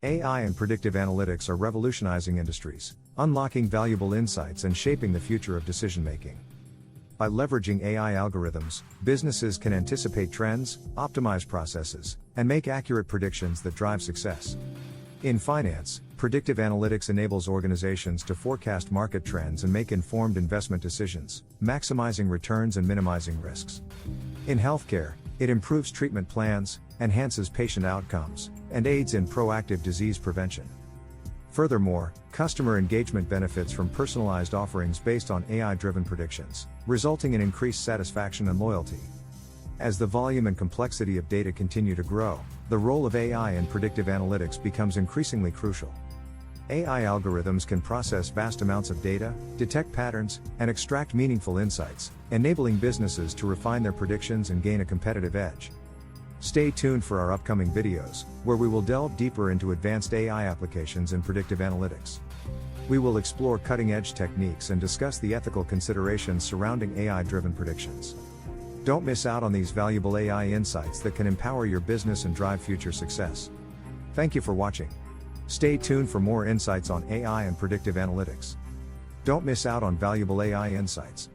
AI and predictive analytics are revolutionizing industries, unlocking valuable insights and shaping the future of decision-making. By leveraging AI algorithms, businesses can anticipate trends, optimize processes, and make accurate predictions that drive success. In finance, predictive analytics enables organizations to forecast market trends and make informed investment decisions, maximizing returns and minimizing risks. In healthcare, it improves treatment plans, enhances patient outcomes, and aids in proactive disease prevention. Furthermore, customer engagement benefits from personalized offerings based on AI-driven predictions, resulting in increased satisfaction and loyalty. As the volume and complexity of data continue to grow, the role of AI in predictive analytics becomes increasingly crucial. AI algorithms can process vast amounts of data, detect patterns, and extract meaningful insights, enabling businesses to refine their predictions and gain a competitive edge. Stay tuned for our upcoming videos, where we will delve deeper into advanced AI applications in predictive analytics. We will explore cutting-edge techniques and discuss the ethical considerations surrounding AI-driven predictions. Don't miss out on these valuable AI insights that can empower your business and drive future success. Thank you for watching. Stay tuned for more insights on AI and predictive analytics. Don't miss out on valuable AI insights.